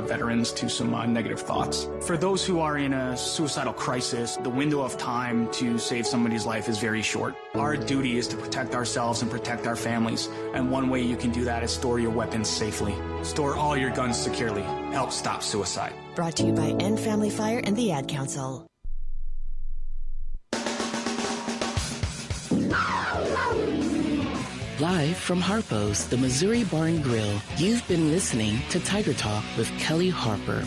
veterans to some negative thoughts. For those who are in a suicidal crisis, the window of time to save somebody's life is very short. Our duty is to protect ourselves and protect our families, and one way you can do that is store your weapons safely. Store all your guns securely. Help stop suicide. Brought to you by End Family Fire and the Ad Council. Live from Harpo's, the Missouri Bar and Grill, you've been listening to Tiger Talk with Kelly Harper.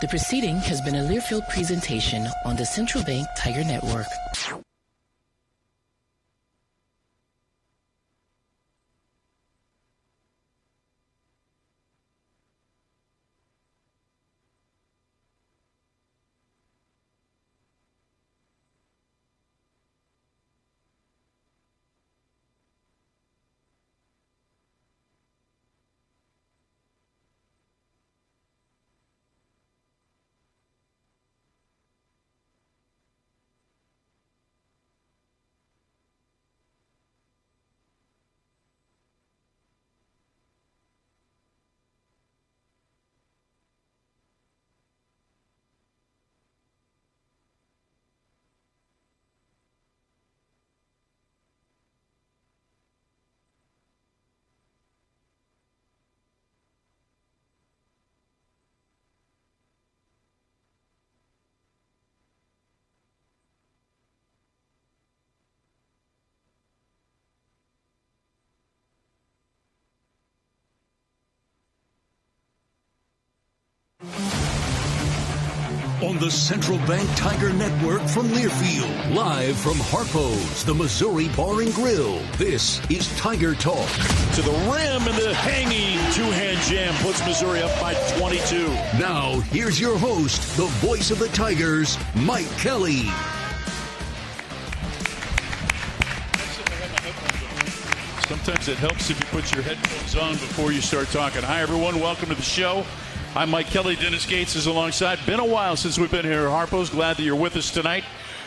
The proceeding has been a Learfield presentation on the Central Bank Tiger Network. On the Central Bank Tiger Network from Learfield, live from Harpo's, the Missouri Bar and Grill, this is Tiger Talk. To the rim, and the hanging two-hand jam puts Missouri up by 22. Now, here's your host, the voice of the Tigers, Mike Kelly. Sometimes it helps if you put your headphones on before you start talking. Hi, everyone. Welcome to the show. I'm Mike Kelly. Dennis Gates is alongside. Been a while since we've been here at Harpo's. Glad that you're with us tonight.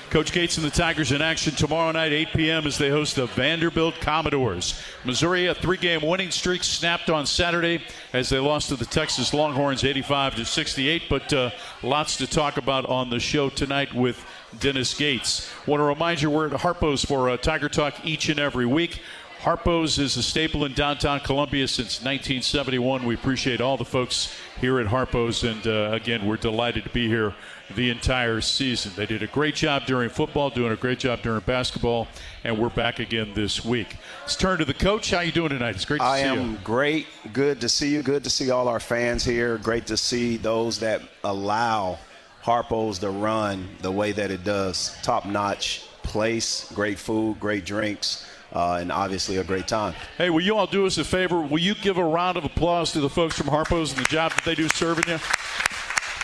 Coach Gates and the Tigers in action tomorrow night, 8 p.m. as they host the Vanderbilt Commodores. Missouri, a 3-game winning streak snapped on Saturday as they lost to the Texas Longhorns 85-68. But lots to talk about on the show tonight with Dennis Gates. Want to remind you we're at Harpo's for Tiger Talk each and every week. Harpo's is a staple in downtown Columbia since 1971. We appreciate all the folks here at Harpo's, and again, we're delighted to be here the entire season. They did a great job during football, doing a great job during basketball, and we're back again this week. Let's turn to the coach. How you doing tonight? It's great to see you. I am great. Good to see you. Good to see all our fans here. Great to see those that allow Harpo's to run the way that it does. Top-notch place, great food, great drinks. And obviously a great time. Hey, will you all do us a favor? Will you give a round of applause to the folks from Harpo's and the job that they do serving you?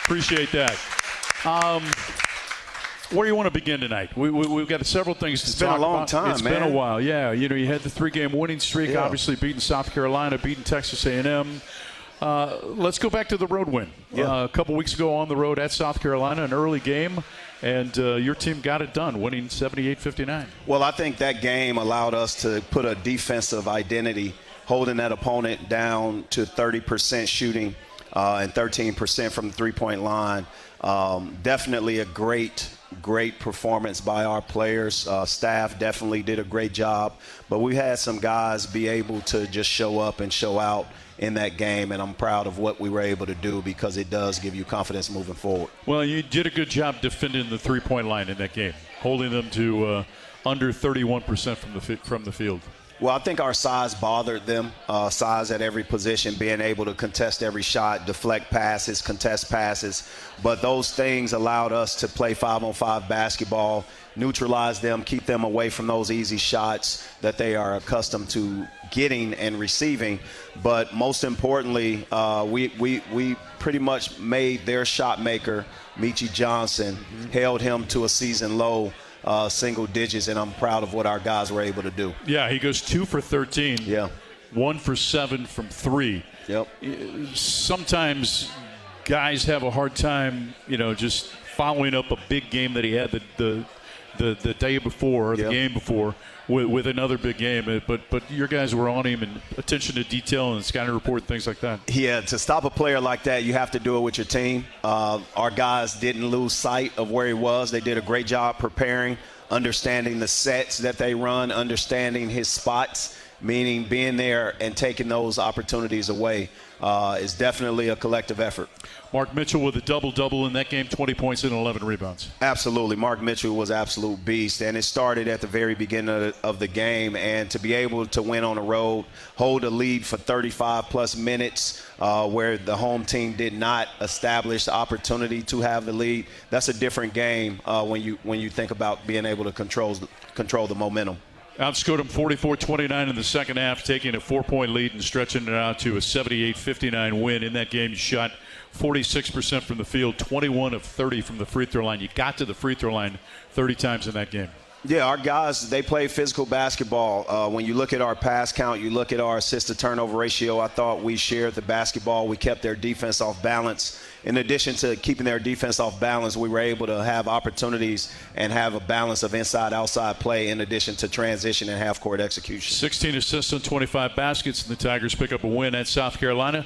Appreciate that. Where do you want to begin tonight? We've got several things to talk about. It's been a long time, It's man. been a while, yeah. You know, you had the 3-game winning streak, obviously beating South Carolina, beating Texas A&M. Let's go back to the road win. A couple weeks ago on the road at South Carolina, an early game. And your team got it done, winning 78-59. Well, I think that game allowed us to put a defensive identity, holding that opponent down to 30% shooting and 13% from the three-point line. Definitely a great performance by our players. Staff definitely did a great job. But we had some guys be able to just show up and show out in that game, and I'm proud of what we were able to do because it does give you confidence moving forward. Well, you did a good job defending the three-point line in that game, holding them to under 31% from the field. Well, I think our size bothered them, size at every position, being able to contest every shot, deflect passes, contest passes. But those things allowed us to play 5-on-5 basketball, neutralize them, keep them away from those easy shots that they are accustomed to getting and receiving. But most importantly, we pretty much made their shot maker, Michi Johnson, held him to a season low. Single digits, and I'm proud of what our guys were able to do. Yeah, he goes 2 for 13. Yeah. 1 for 7 from 3. Yep. Sometimes guys have a hard time, just following up a big game that he had. The the day before, or the game before, with another big game. But your guys were on him, and attention to detail and scouting report, things like that. Yeah, to stop a player like that, you have to do it with your team. Our guys didn't lose sight of where he was. They did a great job preparing, understanding the sets that they run, understanding his spots, meaning being there and taking those opportunities away is definitely a collective effort. Mark Mitchell with a double-double in that game, 20 points and 11 rebounds. Absolutely. Mark Mitchell was an absolute beast, and it started at the very beginning of the game. And to be able to win on the road, hold a lead for 35-plus minutes where the home team did not establish the opportunity to have the lead, that's a different game when you think about being able to control the momentum. Outscored them 44-29 in the second half, taking a 4-point lead and stretching it out to a 78-59 win. In that game, you shot 46% from the field, 21 of 30 from the free throw line. You got to the free throw line 30 times in that game. Yeah, our guys, they play physical basketball. When you look at our pass count, you look at our assist-to-turnover ratio, I thought we shared the basketball. We kept their defense off balance. In addition to keeping their defense off balance, we were able to have opportunities and have a balance of inside-outside play in addition to transition and half-court execution. 16 assists on 25 baskets, and the Tigers pick up a win at South Carolina.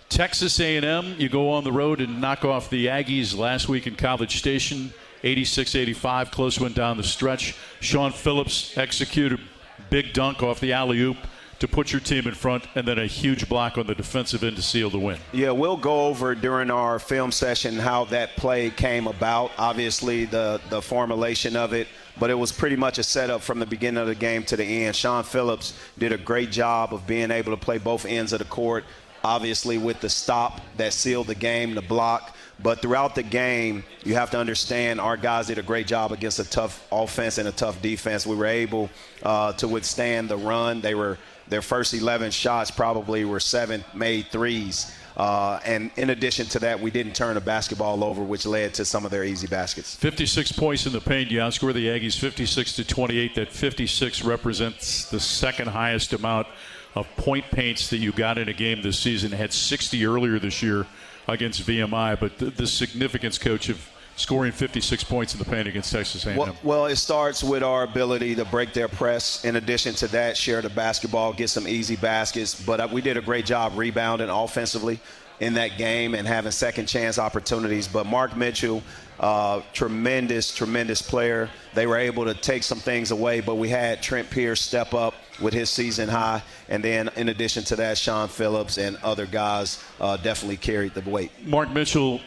Texas A&M, you go on the road and knock off the Aggies last week in College Station, 86-85, close one down the stretch. Sean Phillips executed a big dunk off the alley-oop to put your team in front, and then a huge block on the defensive end to seal the win. Yeah, we'll go over during our film session how that play came about, obviously the formulation of it, but it was pretty much a setup from the beginning of the game to the end. Sean Phillips did a great job of being able to play both ends of the court, obviously with the stop that sealed the game, the block. But throughout the game, you have to understand our guys did a great job against a tough offense and a tough defense. We were able to withstand the run. Their first 11 shots probably were 7 made threes. And in addition to that, we didn't turn the basketball over, which led to some of their easy baskets. 56 points in the paint. You outscore the Aggies 56-28. That 56 represents the second highest amount of point paints that you got in a game this season. Had 60 earlier this year against VMI, but the significance, Coach, of scoring 56 points in the paint against Texas A&M. Well, it starts with our ability to break their press. In addition to that, share the basketball, get some easy baskets. But we did a great job rebounding offensively in that game and having second chance opportunities. But Mark Mitchell, tremendous player. They were able to take some things away, but we had Trent Pierce step up with his season high. And then in addition to that, Sean Phillips and other guys definitely carried the weight. Mark Mitchell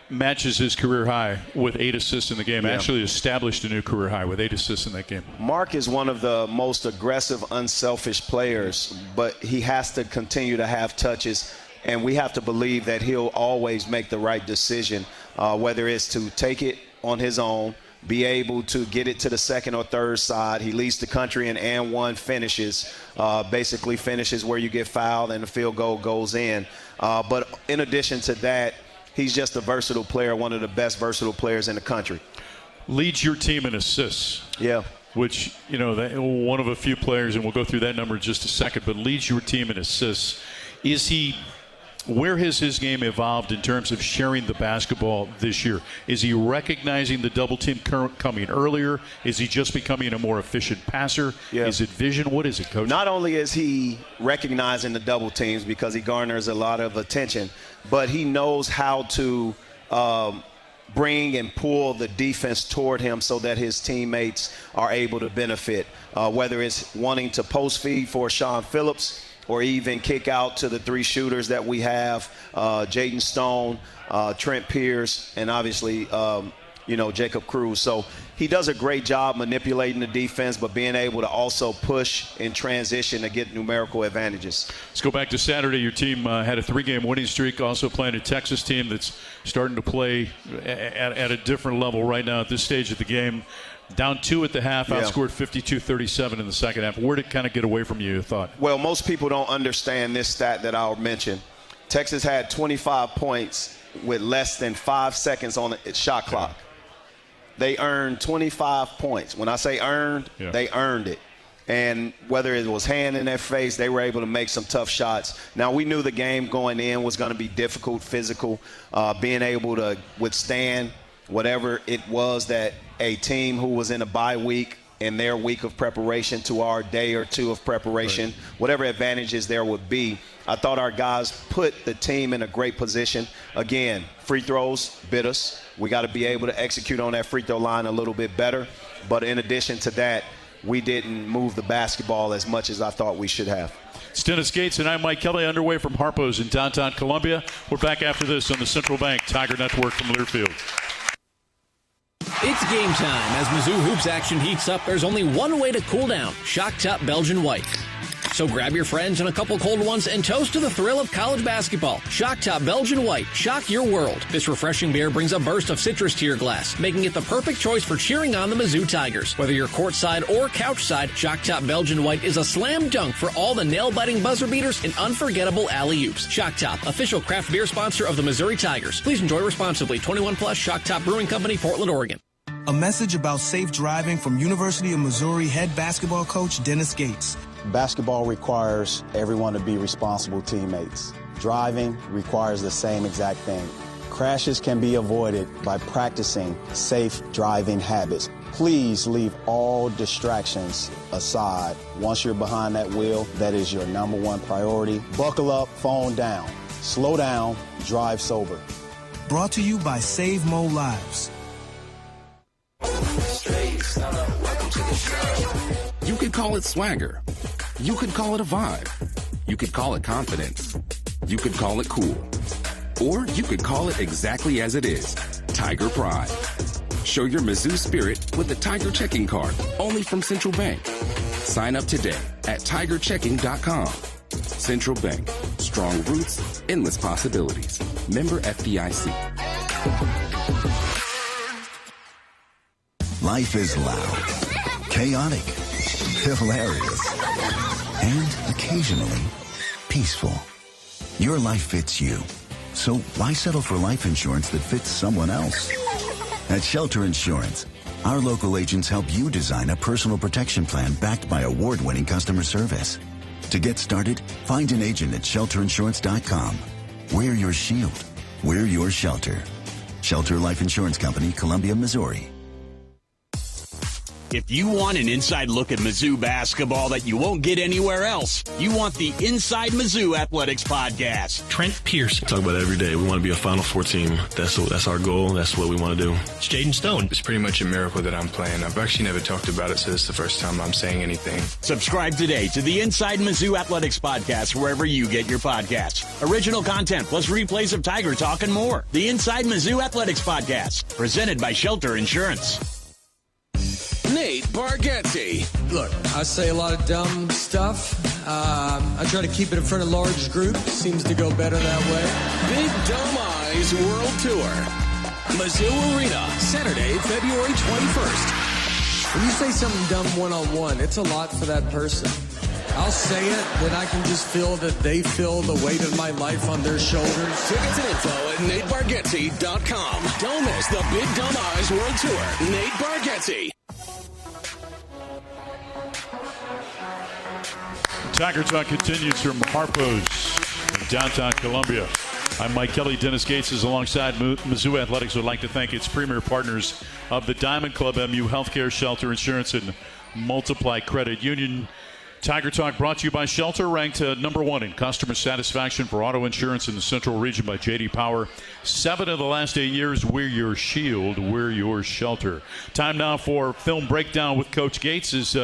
matches his career high with 8 assists in the game. Yeah. Actually established a new career high with 8 assists in that game. Mark is one of the most aggressive, unselfish players, but he has to continue to have touches, and we have to believe that he'll always make the right decision, whether it's to take it on his own, be able to get it to the second or third side. He leads the country in and one finishes, basically finishes where you get fouled and the field goal goes in. But in addition to that, he's just a versatile player, one of the best versatile players in the country. Leads your team in assists. Yeah. Which, one of a few players, and we'll go through that number in just a second, but leads your team in assists. Where has his game evolved in terms of sharing the basketball this year? Is he recognizing the double team coming earlier? Is he just becoming a more efficient passer? Yeah. Is it vision? What is it, Coach? Not only is he recognizing the double teams because he garners a lot of attention, but he knows how to bring and pull the defense toward him so that his teammates are able to benefit, whether it's wanting to post feed for Sean Phillips or even kick out to the 3 shooters that we have, Jaden Stone, Trent Pierce, and obviously, Jacob Cruz. So he does a great job manipulating the defense, but being able to also push in transition to get numerical advantages. Let's go back to Saturday. Your team had a 3-game winning streak, also playing a Texas team that's starting to play at a different level right now at this stage of the game. Down 2 at the half, outscored 52-37 in the second half. Where did it kind of get away from you thought? Well, most people don't understand this stat that I'll mention. Texas had 25 points with less than 5 seconds on the shot clock. They earned 25 points. When I say earned, they earned it. And whether it was hand in their face, they were able to make some tough shots. Now, we knew the game going in was going to be difficult, physical, being able to withstand whatever it was that a team who was in a bye week in their week of preparation to our day or two of preparation, whatever advantages there would be, I thought our guys put the team in a great position. Again, free throws bit us. We got to be able to execute on that free throw line a little bit better. But in addition to that, we didn't move the basketball as much as I thought we should have. It's Dennis Gates and I'm Mike Kelly, underway from Harpo's in downtown Columbia. We're back after this on the Central Bank Tiger Network from Learfield. It's game time. As Mizzou hoops action heats up, there's only one way to cool down: Shock Top Belgian White. So grab your friends and a couple cold ones and toast to the thrill of college basketball. Shock Top Belgian White. Shock your world. This refreshing beer brings a burst of citrus to your glass, making it the perfect choice for cheering on the Mizzou Tigers. Whether you're courtside or couchside, Shock Top Belgian White is a slam dunk for all the nail-biting buzzer beaters and unforgettable alley-oops. Shock Top, official craft beer sponsor of the Missouri Tigers. Please enjoy responsibly. 21 plus, Shock Top Brewing Company, Portland, Oregon. A message about safe driving from University of Missouri head basketball coach Dennis Gates. Basketball requires everyone to be responsible teammates. Driving requires the same exact thing. Crashes can be avoided by practicing safe driving habits. Please leave all distractions aside. Once you're behind that wheel, that is your number one priority. Buckle up, phone down. Slow down, drive sober. Brought to you by Save Mo Lives. You could call it swagger. You could call it a vibe. You could call it confidence. You could call it cool. Or you could call it exactly as it is, Tiger Pride. Show your Mizzou spirit with the Tiger Checking Card, only from Central Bank. Sign up today at tigerchecking.com. Central Bank. Strong roots, endless possibilities. Member FDIC. Life is loud, chaotic, hilarious, and occasionally peaceful. Your life fits you. So why settle for life insurance that fits someone else? At Shelter Insurance, our local agents help you design a personal protection plan backed by award-winning customer service. To get started, find an agent at shelterinsurance.com. We're your shield. We're your shelter. Shelter Life Insurance Company, Columbia, Missouri. If you want an inside look at Mizzou basketball that you won't get anywhere else, you want the Inside Mizzou Athletics podcast. Trent Pierce. Talk about it every day. We want to be a Final Four team. That's our goal. That's what we want to do. It's Jaden Stone. It's pretty much a miracle that I'm playing. I've actually never talked about it, so this is the first time I'm saying anything. Subscribe today to the Inside Mizzou Athletics podcast wherever you get your podcasts. Original content plus replays of Tiger Talk and more. The Inside Mizzou Athletics podcast, presented by Shelter Insurance. Nate Bargatze. Look, I say a lot of dumb stuff. I try to keep it in front of large groups. Seems to go better that way. Big Dumb Eyes World Tour. Mizzou Arena, Saturday, February 21st. When you say something dumb one-on-one, it's a lot for that person. I'll say it, then I can just feel that they feel the weight of my life on their shoulders. Tickets and info at NateBargatze.com. Don't miss the Big Dumb Eyes World Tour. Nate Bargatze. Tiger Talk continues from Harpo's in downtown Columbia. I'm Mike Kelly. Dennis Gates is alongside Mizzou Athletics. Would like to thank its premier partners of the Diamond Club, MU Healthcare, Shelter Insurance, and Multiply Credit Union. Tiger Talk brought to you by Shelter, ranked number one in customer satisfaction for auto insurance in the Central Region by J.D. Power. 7 of the last 8 years, we're your shield, we're your shelter. Time now for film breakdown with Coach Gates as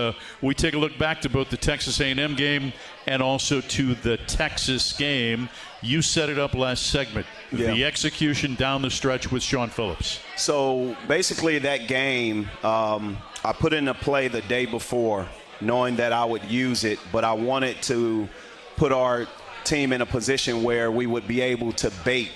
we take a look back to both the Texas A&M game and also to the Texas game. You set it up last segment. Yeah. The execution down the stretch with Sean Phillips. So basically that game, I put in a play the day before, knowing that I would use it, but I wanted to put our team in a position where we would be able to bait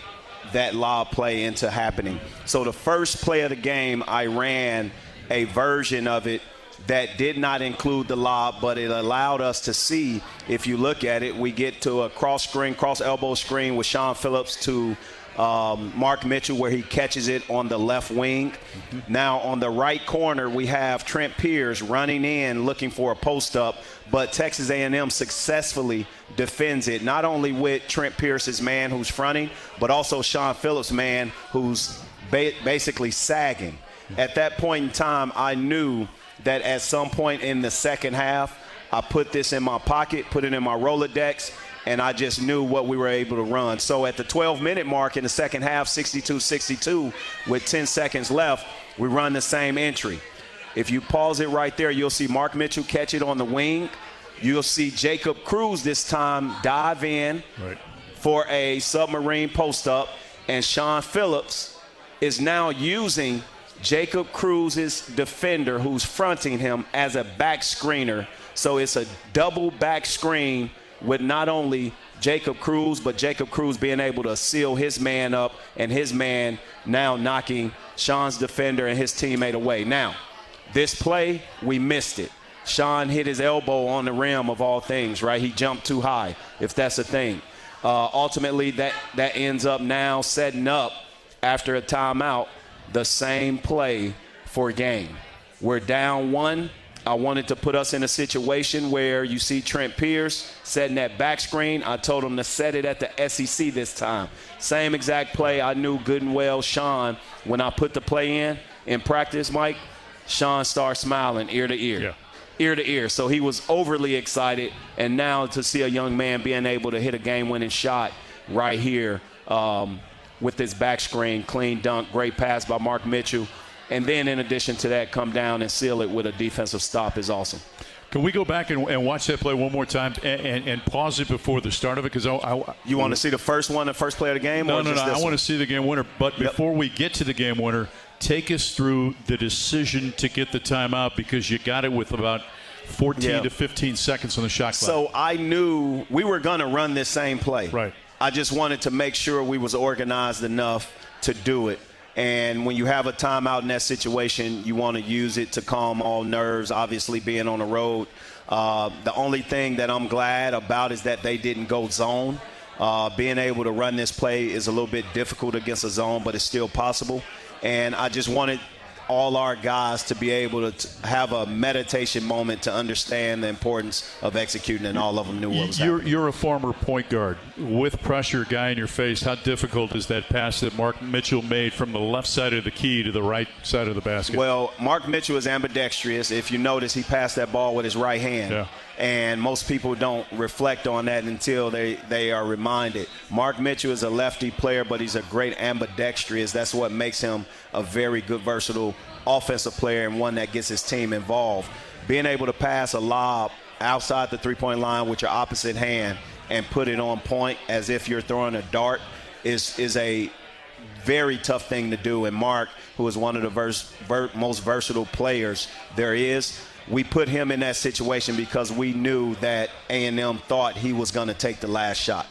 that lob play into happening. So the first play of the game, I ran a version of it that did not include the lob, but it allowed us to see, if you look at it, we get to a cross elbow screen with Sean Phillips to Mark Mitchell, where he catches it on the left wing. Mm-hmm. Now on the right corner, we have Trent Pierce running in looking for a post up, but Texas A&M successfully defends it, not only with Trent Pierce's man who's fronting, but also Sean Phillips' man who's basically sagging. At that point in time, I knew that at some point in the second half, I put this in my pocket, put it in my Rolodex, and I just knew what we were able to run. So at the 12-minute mark in the second half, 62-62, with 10 seconds left, we run the same entry. If you pause it right there, you'll see Mark Mitchell catch it on the wing. You'll see Jacob Cruz this time dive in for a submarine post-up, and Sean Phillips is now using Jacob Cruz's defender who's fronting him as a back screener. So it's a double back screen with not only Jacob Cruz, but Jacob Cruz being able to seal his man up and his man now knocking Sean's defender and his teammate away. Now, this play, we missed it. Sean hit his elbow on the rim of all things, right? He jumped too high, if that's a thing. Ultimately, that ends up now setting up, after a timeout, the same play for game. We're down 1. I wanted to put us in a situation where you see Trent Pierce setting that back screen. I told him to set it at the SEC this time. Same exact play. I knew good and well Sean, when I put the play in practice, Mike, Sean started smiling ear to ear. Yeah. Ear to ear. So he was overly excited. And now to see a young man being able to hit a game-winning shot right here with this back screen, clean dunk, great pass by Mark Mitchell. And then in addition to that, come down and seal it with a defensive stop is awesome. Can we go back and watch that play one more time and pause it before the start of it? Because you want to see the first play of the game? No. I want to see the game winner. But before we get to the game winner, take us through the decision to get the timeout, because you got it with about 14 to 15 seconds on the shot clock. So I knew we were going to run this same play. Right. I just wanted to make sure we was organized enough to do it. And when you have a timeout in that situation, you want to use it to calm all nerves, obviously being on the road. The only thing that I'm glad about is that they didn't go zone. Being able to run this play is a little bit difficult against a zone, but it's still possible. And I just wanted all our guys to be able to have a meditation moment to understand the importance of executing, and all of them knew what was happening. You're a former point guard. With pressure, guy in your face, how difficult is that pass that Mark Mitchell made from the left side of the key to the right side of the basket? Well, Mark Mitchell is ambidextrous. If you notice, he passed that ball with his right hand. Yeah. And most people don't reflect on that until they are reminded. Mark Mitchell is a lefty player, but he's a great ambidextrous. That's what makes him a very good, versatile offensive player, and one that gets his team involved. Being able to pass a lob outside the three-point line with your opposite hand and put it on point as if you're throwing a dart is a very tough thing to do. And Mark, who is one of the most versatile players there is, we put him in that situation because we knew that A&M thought he was going to take the last shot.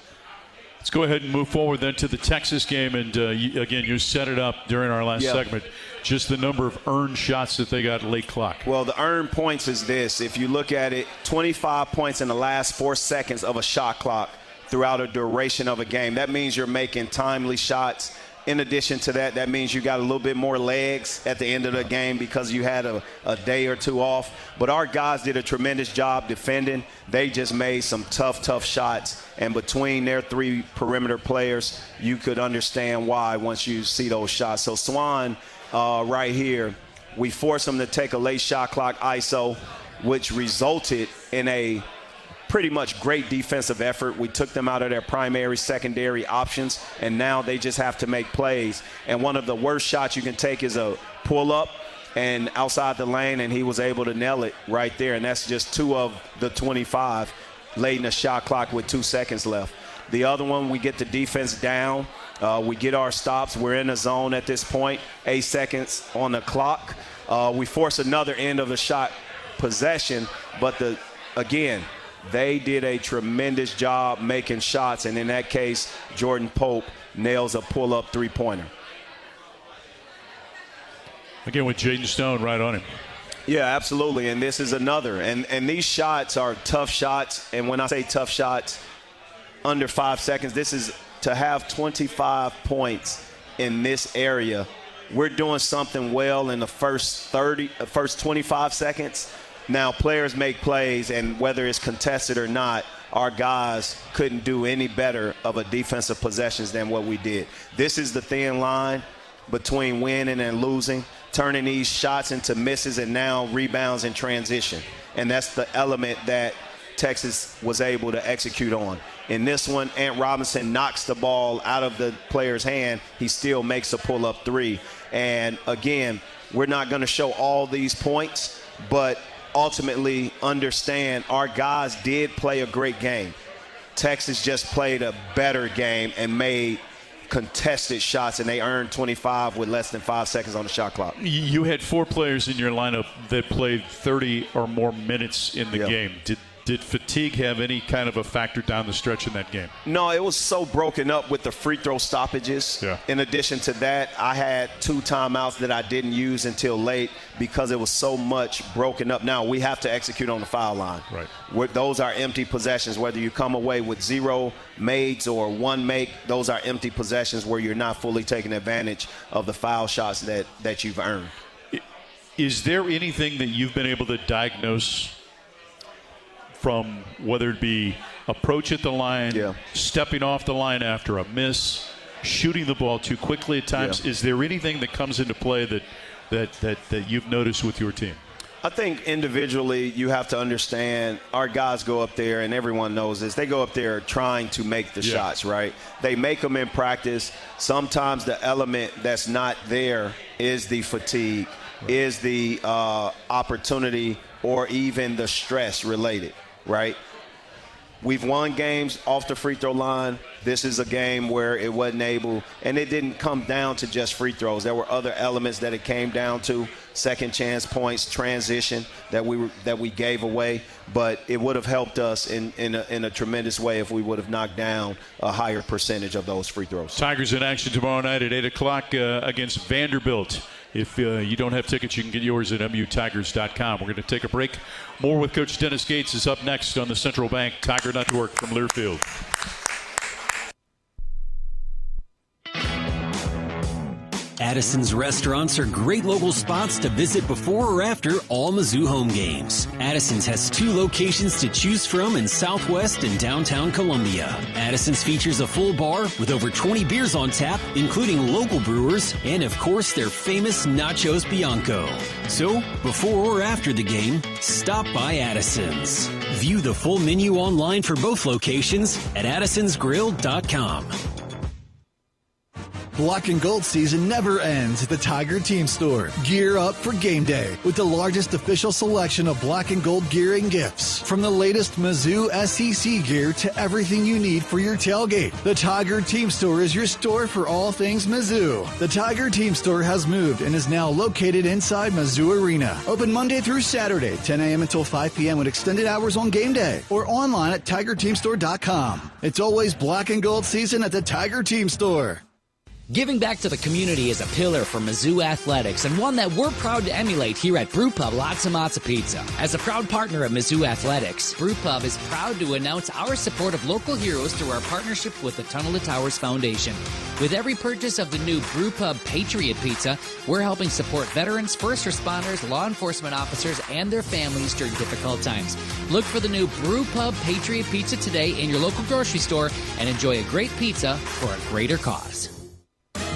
Let's go ahead and move forward then to the Texas game. And, again, you set it up during our last segment, just the number of earned shots that they got late clock. Well, the earned points is this. If you look at it, 25 points in the last 4 seconds of a shot clock throughout a duration of a game. That means you're making timely shots. In addition to that, that means you got a little bit more legs at the end of the game because you had a day or two off. But our guys did a tremendous job defending. They just made some tough shots. And between their 3 perimeter players, you could understand why once you see those shots. So Swan right here, we forced him to take a late shot clock ISO, which resulted in a pretty much great defensive effort. We took them out of their primary, secondary options, and now they just have to make plays. And one of the worst shots you can take is a pull-up and outside the lane, and he was able to nail it right there. And that's just 2 of the 25 late in the shot clock with 2 seconds left. The other one, we get the defense down. We get our stops. We're in the zone at this point, 8 seconds on the clock. We force another end of the shot possession, but again, they did a tremendous job making shots, and in that case, Jordan Pope nails a pull-up three-pointer. Again, with Jaden Stone right on him. Yeah, absolutely, and this is another. And these shots are tough shots, and when I say tough shots, under 5 seconds, this is to have 25 points in this area. We're doing something well in the first 25 seconds. Now, players make plays, and whether it's contested or not, our guys couldn't do any better of a defensive possessions than what we did. This is the thin line. between winning and losing, turning these shots into misses and now rebounds in transition. And that's the element that Texas was able to execute on. In this one, Ant Robinson knocks the ball out of the player's hand. He still makes a pull-up three. And again, we're not going to show all these points, but ultimately understand our guys did play a great game. Texas just played a better game and made contested shots, and they earned 25 with less than 5 seconds on the shot clock. You had 4 players in your lineup that played 30 or more minutes in the game. Did fatigue have any kind of a factor down the stretch in that game? No, it was so broken up with the free throw stoppages. Yeah. In addition to that, I had 2 timeouts that I didn't use until late because it was so much broken up. Now, we have to execute on the foul line. Right. Those are empty possessions. Whether you come away with 0 mades or 1 make, those are empty possessions where you're not fully taking advantage of the foul shots that you've earned. Is there anything that you've been able to diagnose from whether it be approach at the line, stepping off the line after a miss, shooting the ball too quickly at times? Is there anything that comes into play that you've noticed with your team? I think individually you have to understand our guys go up there, and everyone knows this, they go up there trying to make the shots, right? They make them in practice. Sometimes the element that's not there is the fatigue, is the opportunity, or even the stress related. Right? We've won games off the free throw line. This is a game where it wasn't able, and it didn't come down to just free throws. There were other elements that it came down to, second chance points, transition that we gave away. But it would have helped us in a tremendous way if we would have knocked down a higher percentage of those free throws. Tigers in action tomorrow night at 8 o'clock against Vanderbilt. If you don't have tickets, you can get yours at mutigers.com. We're going to take a break. More with Coach Dennis Gates is up next on the Central Bank Tiger Network from Learfield. Addison's restaurants are great local spots to visit before or after all Mizzou home games. Addison's has 2 locations to choose from in Southwest and downtown Columbia. Addison's features a full bar with over 20 beers on tap, including local brewers, and of course their famous Nachos Bianco. So, before or after the game, stop by Addison's. View the full menu online for both locations at addisonsgrill.com. Black and gold season never ends at the Tiger Team Store. Gear up for game day with the largest official selection of black and gold gear and gifts. From the latest Mizzou SEC gear to everything you need for your tailgate, the Tiger Team Store is your store for all things Mizzou. The Tiger Team Store has moved and is now located inside Mizzou Arena. Open Monday through Saturday, 10 a.m. until 5 p.m. with extended hours on game day or online at tigerteamstore.com. It's always black and gold season at the Tiger Team Store. Giving back to the community is a pillar for Mizzou athletics and one that we're proud to emulate here at Brewpub Lots Matza Pizza. As a proud partner of Mizzou athletics, Brewpub is proud to announce our support of local heroes through our partnership with the Tunnel to Towers Foundation. With every purchase of the new Brewpub Patriot Pizza, we're helping support veterans, first responders, law enforcement officers, and their families during difficult times. Look for the new Brewpub Patriot Pizza today in your local grocery store and enjoy a great pizza for a greater cause.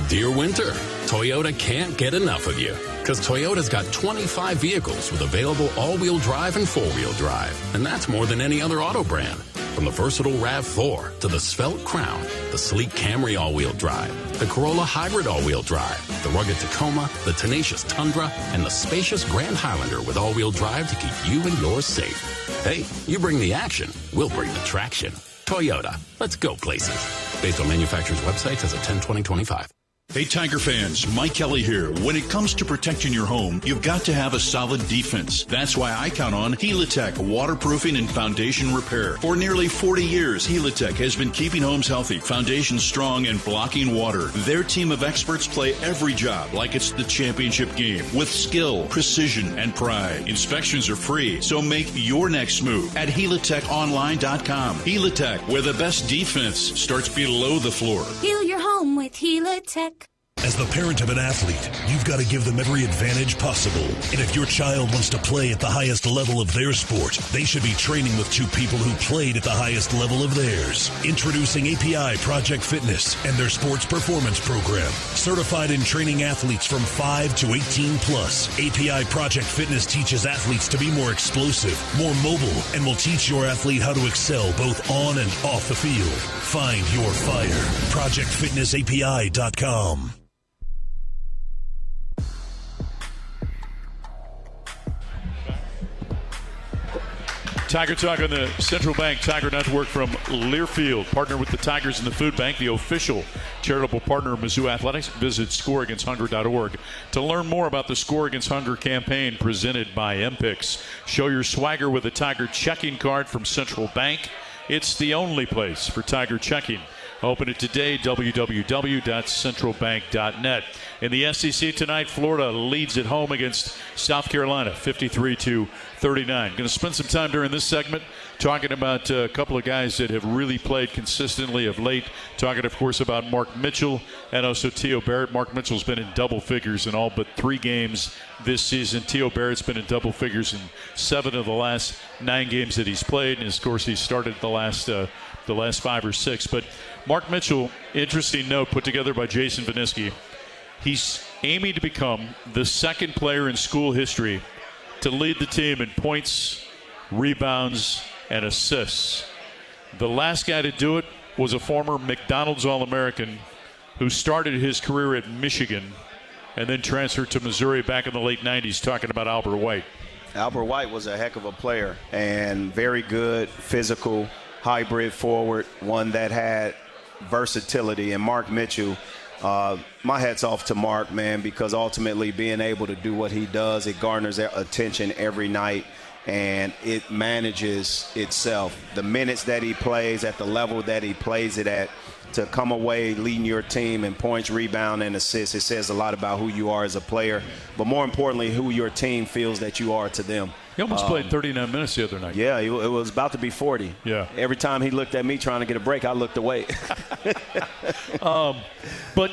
Dear Winter, Toyota can't get enough of you. Because Toyota's got 25 vehicles with available all-wheel drive and four-wheel drive. And that's more than any other auto brand. From the versatile RAV4 to the svelte Crown, the sleek Camry all-wheel drive, the Corolla Hybrid all-wheel drive, the rugged Tacoma, the tenacious Tundra, and the spacious Grand Highlander with all-wheel drive to keep you and yours safe. Hey, you bring the action, we'll bring the traction. Toyota, let's go places. Based on manufacturer's websites as of 10/20/25. Hey Tiger fans, Mike Kelly here. When it comes to protecting your home, you've got to have a solid defense. That's why I count on Helitech waterproofing and foundation repair. For nearly 40 years, Helitech has been keeping homes healthy, foundations strong, and blocking water. Their team of experts play every job like it's the championship game with skill, precision, and pride. Inspections are free, so make your next move at HelitechOnline.com. Helitech, where the best defense starts below the floor. Heal your home with Helitech. As As the parent of an athlete, you've got to give them every advantage possible. And if your child wants to play at the highest level of their sport, they should be training with two people who played at the highest level of theirs. Introducing API Project Fitness and their sports performance program. Certified in training athletes from 5 to 18 plus. API Project Fitness teaches athletes to be more explosive, more mobile, and will teach your athlete how to excel both on and off the field. Find your fire. ProjectFitnessAPI.com. Tiger Talk on the Central Bank Tiger Network from Learfield. Partner with the Tigers and the Food Bank, the official charitable partner of Mizzou Athletics. Visit ScoreAgainstHunger.org to learn more about the Score Against Hunger campaign presented by MPix. Show your swagger with a Tiger checking card from Central Bank. It's the only place for Tiger checking. Open it today, www.centralbank.net. In the SEC tonight, Florida leads at home against South Carolina, 53-39. Going to spend some time during this segment talking about a couple of guys that have really played consistently of late. Talking, of course, about Mark Mitchell and also Tio Barrett. Mark Mitchell's been in double figures in all but 3 games this season. Tio Barrett's been in double figures in 7 of the last 9 games that he's played. And, of course, he started the last 5 or 6. But Mark Mitchell, interesting note put together by Jason Vinisky. He's aiming to become the second player in school history to lead the team in points, rebounds, and assists. The last guy to do it was a former McDonald's All-American who started his career at Michigan and then transferred to Missouri back in the late 90s, talking about Albert White. Albert White was a heck of a player and very good, physical, hybrid forward, one that had versatility. And Mark Mitchell, my hat's off to Mark, man, because ultimately being able to do what he does, it garners attention every night, and it manages itself. The minutes that he plays at the level that he plays it at, to come away leading your team in points, rebound, and assists, it says a lot about who you are as a player, but more importantly, who your team feels that you are to them. He almost played 39 minutes the other night. Yeah, it was about to be 40. Yeah. Every time he looked at me trying to get a break, I looked away. But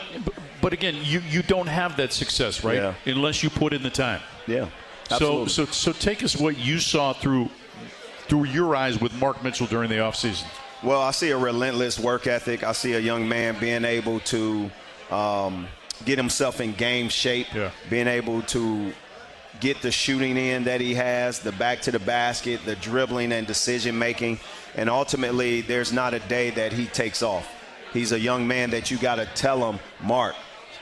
again, you don't have that success, right? Yeah. Unless you put in the time. Yeah, absolutely. So take us what you saw through your eyes with Mark Mitchell during the offseason. Well, I see a relentless work ethic. I see a young man being able to get himself in game shape, being able to get the shooting in that he has, the back to the basket, the dribbling and decision making, and ultimately there's not a day that he takes off. He's a young man that you got to tell him, Mark,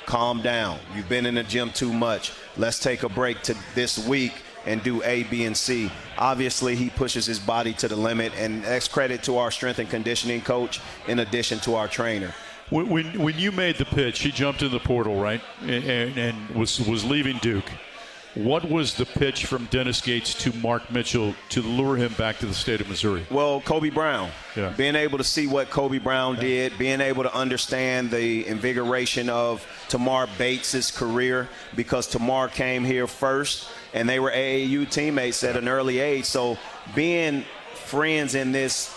calm down. You've been in the gym too much. Let's take a break to this week and do A, B, and C. Obviously, he pushes his body to the limit, and that's credit to our strength and conditioning coach in addition to our trainer. When you made the pitch, he jumped in the portal, right, and was leaving Duke. What was the pitch from Dennis Gates to Mark Mitchell to lure him back to the state of Missouri? Well, Kobe Brown. Yeah. Being able to see what Kobe Brown did, being able to understand the invigoration of Tamar Bates' career, because Tamar came here first, and they were AAU teammates at an early age. So being friends in this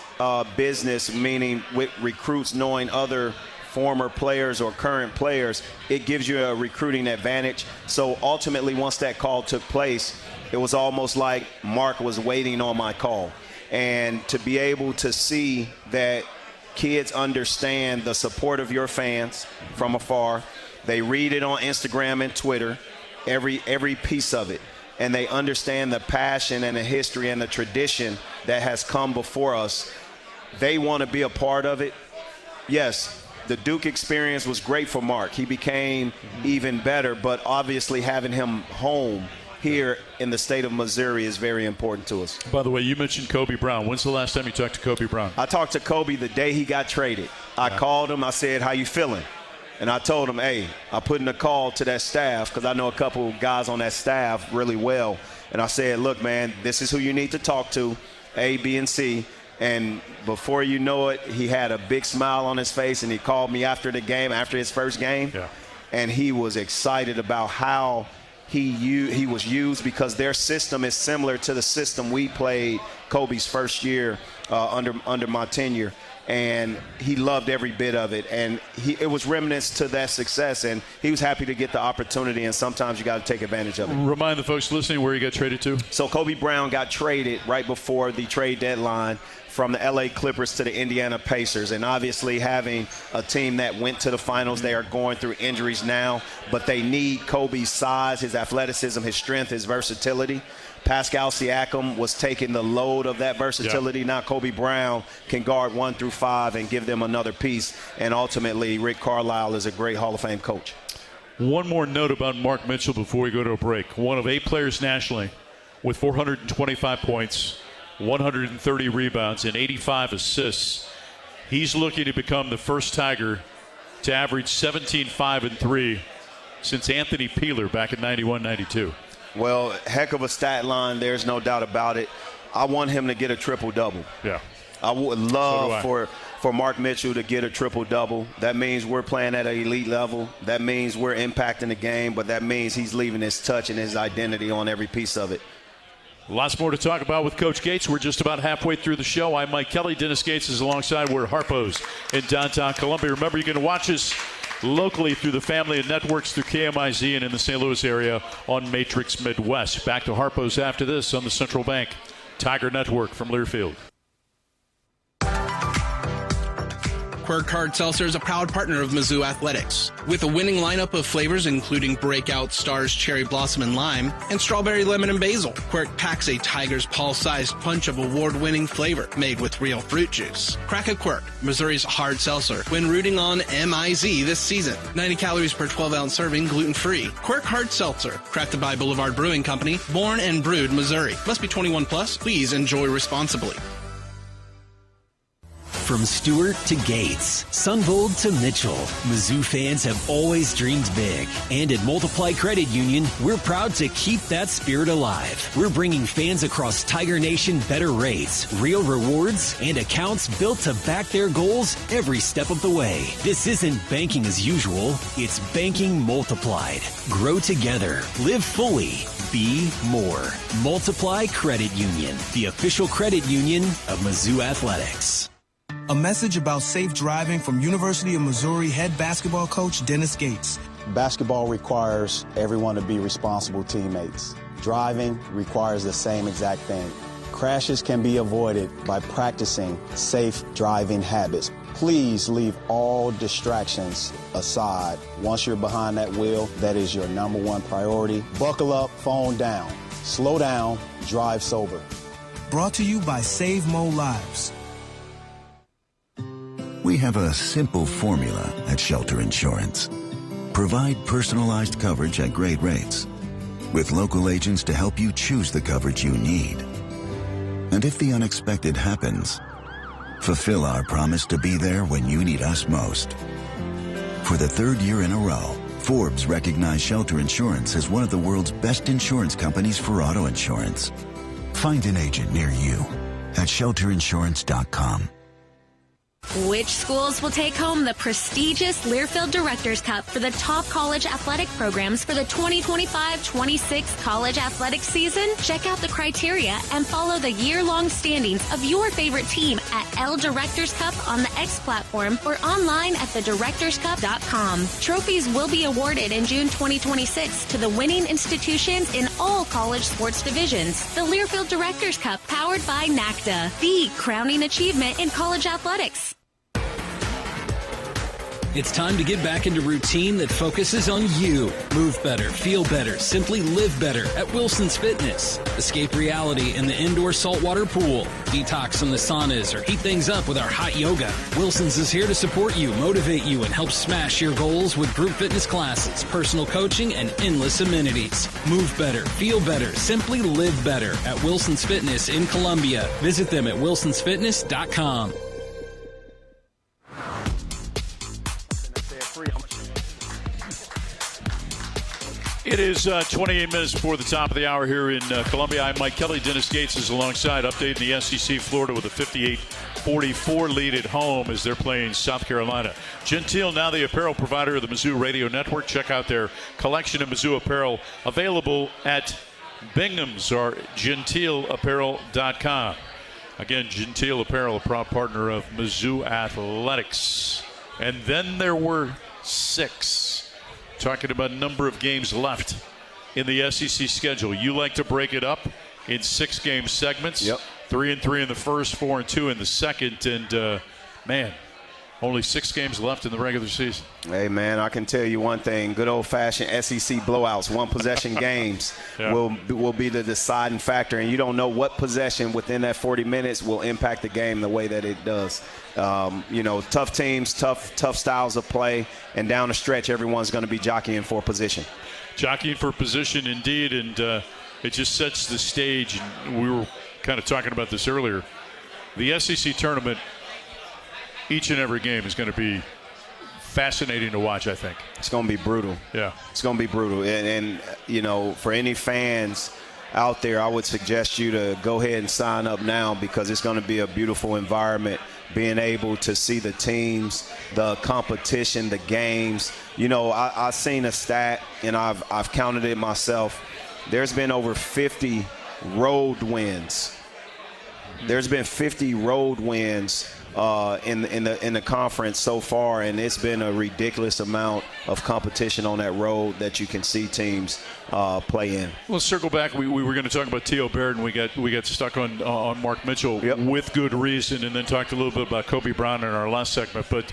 business, meaning with recruits knowing other former players or current players, it gives you a recruiting advantage. So ultimately, once that call took place, it was almost like Mark was waiting on my call. And to be able to see that kids understand the support of your fans from afar, they read it on Instagram and Twitter, every piece of it, and they understand the passion and the history and the tradition that has come before us. They want to be a part of it. Yes, the Duke experience was great for Mark. He became even better, but obviously having him home here in the state of Missouri is very important to us. By the way, you mentioned Kobe Brown. When's the last time you talked to Kobe Brown? I talked to Kobe the day he got traded. I called him. I said, how you feeling? And I told him, hey, I put in a call to that staff because I know a couple guys on that staff really well. And I said, look, man, this is who you need to talk to, A, B, and C. And before you know it, he had a big smile on his face, and he called me after the game, after his first game. Yeah. And he was excited about how he was used, because their system is similar to the system we played Kobe's first year under my tenure. and he loved every bit of it. And it was remnants to that success, and he was happy to get the opportunity, and sometimes you got to take advantage of it. Remind the folks listening where he got traded to. So Kobe Brown got traded right before the trade deadline from the LA Clippers to the Indiana Pacers. And obviously having a team that went to the finals, they are going through injuries now, but they need Kobe's size, his athleticism, his strength, his versatility. Pascal Siakam was taking the load of that versatility. Yeah. Now Kobe Brown can guard 1 through 5 and give them another piece. And ultimately, Rick Carlisle is a great Hall of Fame coach. One more note about Mark Mitchell before we go to a break. One of 8 players nationally with 425 points, 130 rebounds, and 85 assists. He's looking to become the first Tiger to average 17, 5, and 3 since Anthony Peeler back in 91-92. Well, heck of a stat line. There's no doubt about it. I want him to get a triple-double. Yeah. I would love for Mark Mitchell to get a triple-double. That means we're playing at an elite level. That means we're impacting the game, but that means he's leaving his touch and his identity on every piece of it. Lots more to talk about with Coach Gates. We're just about halfway through the show. I'm Mike Kelly. Dennis Gates is alongside. We're Harpo's in downtown Columbia. Remember, you can watch us locally through the family of networks through KMIZ and in the St. Louis area on Matrix Midwest. Back to Harpo's after this on the Central Bank Tiger Network from Learfield. Quirk Hard Seltzer is a proud partner of Mizzou Athletics. With a winning lineup of flavors including Breakout, Stars, Cherry Blossom, and Lime, and Strawberry, Lemon, and Basil, Quirk packs a Tiger's Paw-sized punch of award-winning flavor made with real fruit juice. Crack a Quirk, Missouri's hard seltzer, when rooting on MIZ this season. 90 calories per 12-ounce serving, gluten-free. Quirk Hard Seltzer, crafted by Boulevard Brewing Company, born and brewed Missouri. Must be 21 plus. Please enjoy responsibly. From Stewart to Gates, Sunvold to Mitchell, Mizzou fans have always dreamed big. And at Multiply Credit Union, we're proud to keep that spirit alive. We're bringing fans across Tiger Nation better rates, real rewards, and accounts built to back their goals every step of the way. This isn't banking as usual, it's banking multiplied. Grow together, live fully, be more. Multiply Credit Union, the official credit union of Mizzou Athletics. A message about safe driving from University of Missouri head basketball coach Dennis Gates. Basketball requires everyone to be responsible teammates. Driving requires the same exact thing. Crashes can be avoided by practicing safe driving habits. Please leave all distractions aside. Once you're behind that wheel, that is your number one priority. Buckle up, phone down. Slow down, drive sober. Brought to you by Save Mo Lives. We have a simple formula at Shelter Insurance. Provide personalized coverage at great rates, with local agents to help you choose the coverage you need. And if the unexpected happens, fulfill our promise to be there when you need us most. For the 3rd year in a row, Forbes recognized Shelter Insurance as one of the world's best insurance companies for auto insurance. Find an agent near you at shelterinsurance.com. Which schools will take home the prestigious Learfield Directors Cup for the top college athletic programs for the 2025-26 college athletic season? Check out the criteria and follow the year-long standings of your favorite team at L Directors Cup on the X platform or online at thedirectorscup.com. Trophies will be awarded in June 2026 to the winning institutions in all college sports divisions. The Learfield Directors Cup, powered by NACDA, the crowning achievement in college athletics. It's time to get back into routine that focuses on you. Move better, feel better, simply live better at Wilson's Fitness. Escape reality in the indoor saltwater pool. Detox from the saunas or heat things up with our hot yoga. Wilson's is here to support you, motivate you, and help smash your goals with group fitness classes, personal coaching, and endless amenities. Move better, feel better, simply live better at Wilson's Fitness in Columbia. Visit them at wilsonsfitness.com. It is 28 minutes before the top of the hour here in Columbia. I'm Mike Kelly. Dennis Gates is alongside, updating the SEC. Florida with a 58-44 lead at home as they're playing South Carolina. Gentile, now the apparel provider of the Mizzou Radio Network. Check out their collection of Mizzou apparel available at Bingham's or gentileapparel.com. Again, Gentile Apparel, a proud partner of Mizzou Athletics. And then there were 6. Talking about number of games left in the SEC schedule. You like to break it up in 6-game segments. Yep. 3-3 in the first, 4-2 in the second. And, man, only 6 games left in the regular season. Hey, man, I can tell you one thing. Good old-fashioned SEC blowouts, one-possession games will be the deciding factor. And you don't know what possession within that 40 minutes will impact the game the way that it does. Tough teams, tough styles of play. And down the stretch, everyone's going to be jockeying for position. Jockeying for position, indeed. And it just sets the stage. And we were kind of talking about this earlier. The SEC tournament, each and every game is going to be fascinating to watch, I think. It's going to be brutal. Yeah. It's going to be brutal. And for any fans out there, I would suggest you to go ahead and sign up now because it's going to be a beautiful environment, being able to see the teams, the competition, the games. I've seen a stat, and I've counted it myself. There's been over 50 road wins. There's been 50 road wins in the conference so far, and it's been a ridiculous amount of competition on that road that you can see teams play in. Let's circle back. We were going to talk about Tio Barrett, and we got stuck on Mark Mitchell with good reason, and then talked a little bit about Kobe Brown in our last segment. But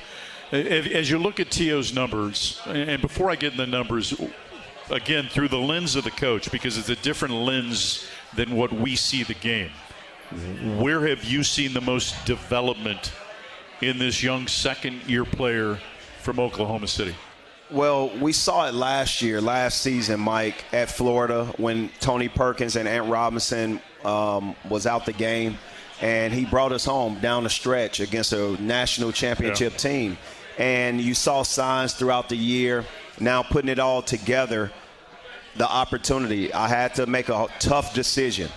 as you look at Tio's numbers, and before I get in the numbers, again, through the lens of the coach, because it's a different lens than what we see the game. Where have you seen the most development in this young second-year player from Oklahoma City? Well, we saw it last season, Mike, at Florida when Tony Perkins and Ant Robinson was out the game, and he brought us home down the stretch against a national championship team. And you saw signs throughout the year. Now putting it all together, the opportunity, I had to make a tough decision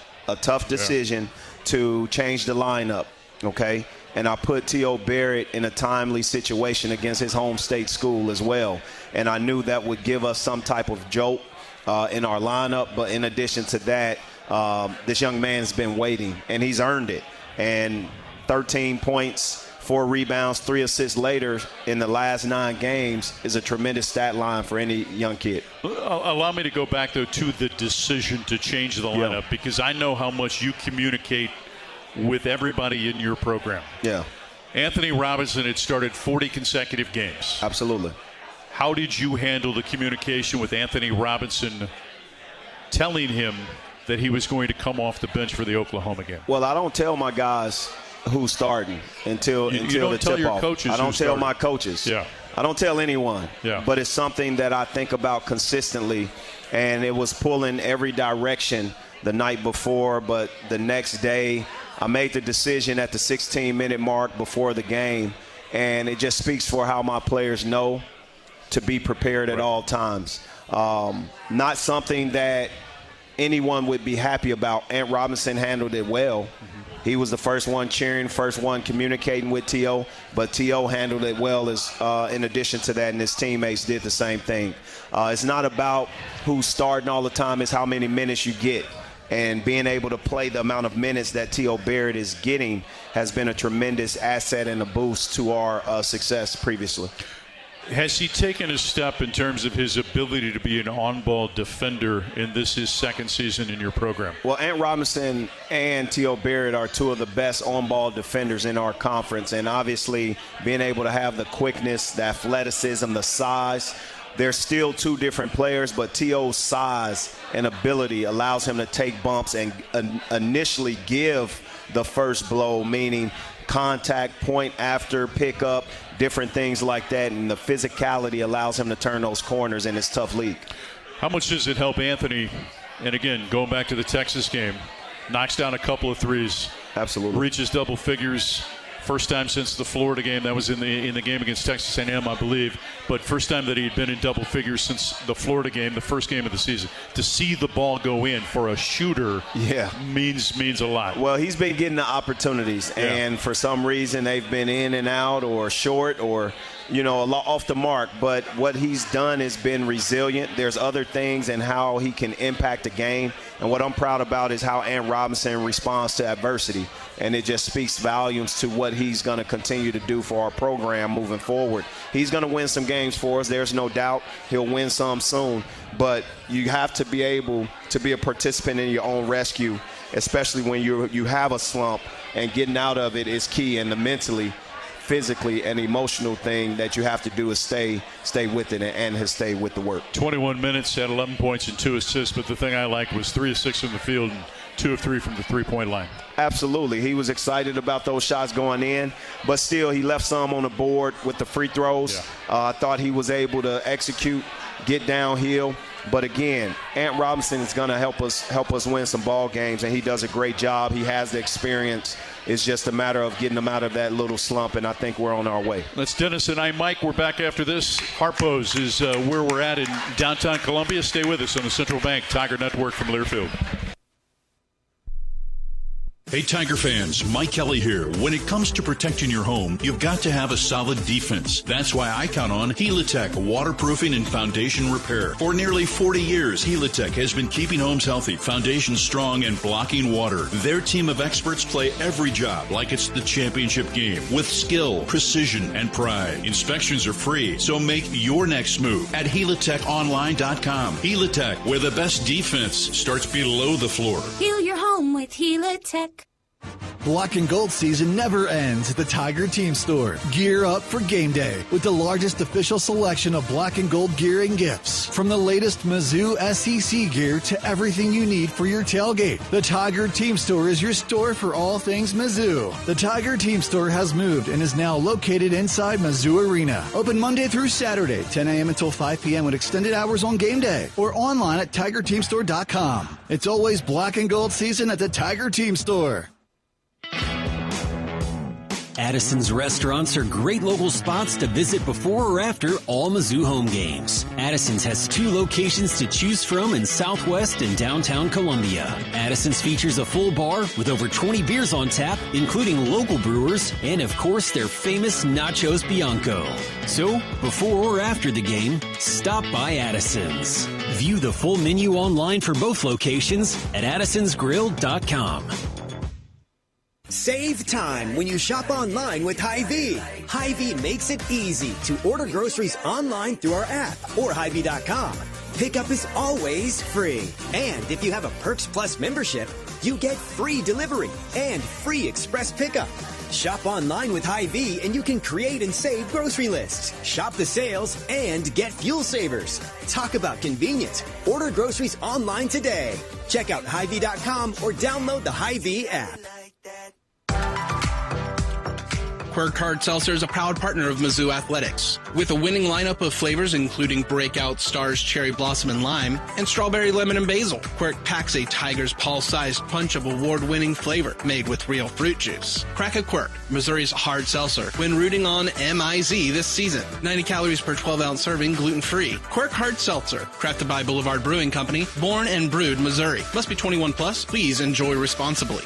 to change the lineup, okay? And I put Tio Barrett in a timely situation against his home state school as well. And I knew that would give us some type of jolt in our lineup. But in addition to that, this young man's been waiting, and he's earned it. And 13 points, 4 rebounds, 3 assists later in the last 9 games is a tremendous stat line for any young kid. Allow me to go back, though, to the decision to change the lineup, because I know how much you communicate with everybody in your program. Yeah. Anthony Robinson had started 40 consecutive games. Absolutely. How did you handle the communication with Anthony Robinson telling him that he was going to come off the bench for the Oklahoma game? Well, I don't tell my guys who's starting until the tip-off. I don't tell my coaches. Yeah. I don't tell anyone. Yeah. But it's something that I think about consistently, and it was pulling every direction the night before. But the next day, I made the decision at the 16-minute mark before the game, and it just speaks for how my players know to be prepared at all times. Not something that anyone would be happy about. Ant Robinson handled it well. He was the first one cheering, first one communicating with Tio, but Tio handled it well as in addition to that, and his teammates did the same thing. It's not about who's starting all the time, it's how many minutes you get. And being able to play the amount of minutes that Tio Barrett is getting has been a tremendous asset and a boost to our success previously. Has he taken a step in terms of his ability to be an on-ball defender in his second season in your program? Well, Ant Robinson and Tio Barrett are 2 of the best on-ball defenders in our conference. And obviously being able to have the quickness, the athleticism, the size, they're still 2 different players, but Tio's size and ability allows him to take bumps and initially give the first blow, meaning contact, point after, pickup, different things like that, and the physicality allows him to turn those corners in his tough league. How much does it help Anthony? And again, going back to the Texas game, knocks down a couple of threes. Absolutely. Reaches double figures. First time since the Florida game. That was in the game against Texas A&M, I believe. But first time that he had been in double figures since the Florida game, the first game of the season. To see the ball go in for a shooter means a lot. Well, he's been getting the opportunities, and for some reason they've been in and out or short or a lot off the mark, but what he's done has been resilient. There's other things and how he can impact the game. And what I'm proud about is how Ant Robinson responds to adversity. And it just speaks volumes to what he's going to continue to do for our program moving forward. He's going to win some games for us. There's no doubt he'll win some soon. But you have to be able to be a participant in your own rescue, especially when you have a slump, and getting out of it is key. And the mentally, physically, and emotional thing that you have to do is stay with it and stay with the work. 21 minutes, had 11 points and 2 assists, but the thing I liked was 3 of 6 from the field and 2 of 3 from the three-point line. Absolutely. He was excited about those shots going in, but still he left some on the board with the free throws. Yeah. I thought he was able to execute, get downhill. But again, Ant Robinson is going to help us win some ball games, and he does a great job. He has the experience. It's just a matter of getting him out of that little slump, and I think we're on our way. That's Dennis and I'm Mike. We're back after this. Harpo's is where we're at in downtown Columbia. Stay with us on the Central Bank Tiger Network from Learfield. Hey, Tiger fans, Mike Kelly here. When it comes to protecting your home, you've got to have a solid defense. That's why I count on Helitech waterproofing and foundation repair. For nearly 40 years, Helitech has been keeping homes healthy, foundations strong, and blocking water. Their team of experts play every job like it's the championship game with skill, precision, and pride. Inspections are free, so make your next move at HelitechOnline.com. Helitech, where the best defense starts below the floor. Heal your home with Helitech. Black and gold season never ends at the Tiger Team Store. Gear up for game day with the largest official selection of black and gold gear and gifts. From the latest Mizzou SEC gear to everything you need for your tailgate, the Tiger Team Store is your store for all things Mizzou. The Tiger Team Store has moved and is now located inside Mizzou Arena. Open Monday through Saturday, 10 a.m. until 5 p.m. with extended hours on game day, or online at TigerTeamStore.com. It's always black and gold season at the Tiger Team Store. Addison's restaurants are great local spots to visit before or after all Mizzou home games. Addison's has 2 locations to choose from in Southwest and downtown Columbia. Addison's features a full bar with over 20 beers on tap, including local brewers, and of course their famous Nachos Bianco. So, before or after the game, stop by Addison's. View the full menu online for both locations at addisonsgrill.com. Save time when you shop online with Hy-Vee. Hy-Vee makes it easy to order groceries online through our app or Hy-Vee.com. Pickup is always free. And if you have a Perks Plus membership, you get free delivery and free express pickup. Shop online with Hy-Vee and you can create and save grocery lists. Shop the sales and get fuel savers. Talk about convenience. Order groceries online today. Check out Hy-Vee.com or download the Hy-Vee app. Quirk Hard Seltzer is a proud partner of Mizzou Athletics. With a winning lineup of flavors including Breakout, Stars, Cherry Blossom, and Lime, and Strawberry Lemon and Basil, Quirk packs a tiger's paw-sized punch of award-winning flavor made with real fruit juice. Crack a Quirk, Missouri's hard seltzer, when rooting on MIZ this season. 90 calories per 12-ounce serving, gluten-free. Quirk Hard Seltzer, crafted by Boulevard Brewing Company, born and brewed Missouri. Must be 21 plus. Please enjoy responsibly.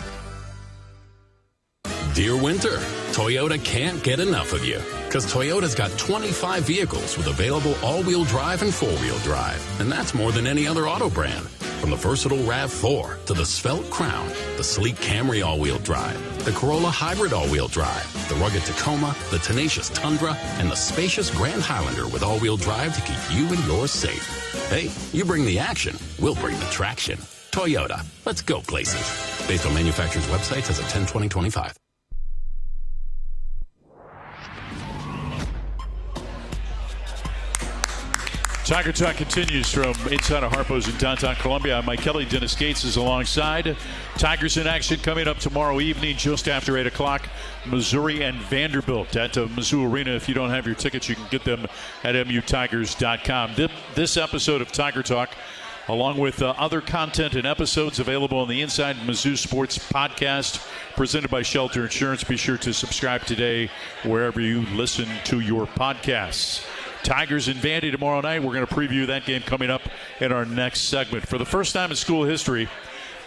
Dear Winter, Toyota can't get enough of you. Because Toyota's got 25 vehicles with available all-wheel drive and four-wheel drive. And that's more than any other auto brand. From the versatile RAV4 to the svelte Crown, the sleek Camry all-wheel drive, the Corolla Hybrid all-wheel drive, the rugged Tacoma, the tenacious Tundra, and the spacious Grand Highlander with all-wheel drive to keep you and yours safe. Hey, you bring the action, we'll bring the traction. Toyota, let's go places. Based on manufacturer's websites as of 10/20/25. Tiger Talk continues from inside of Harpo's in downtown Columbia. I'm Mike Kelly. Dennis Gates is alongside. Tigers in action coming up tomorrow evening just after 8 o'clock. Missouri and Vanderbilt at Mizzou Arena. If you don't have your tickets, you can get them at mutigers.com. This episode of Tiger Talk, along with other content and episodes available on the Inside Mizzou Sports podcast presented by Shelter Insurance. Be sure to subscribe today wherever you listen to your podcasts. Tigers in Vandy tomorrow night. We're going to preview that game coming up in our next segment. For the first time in school history,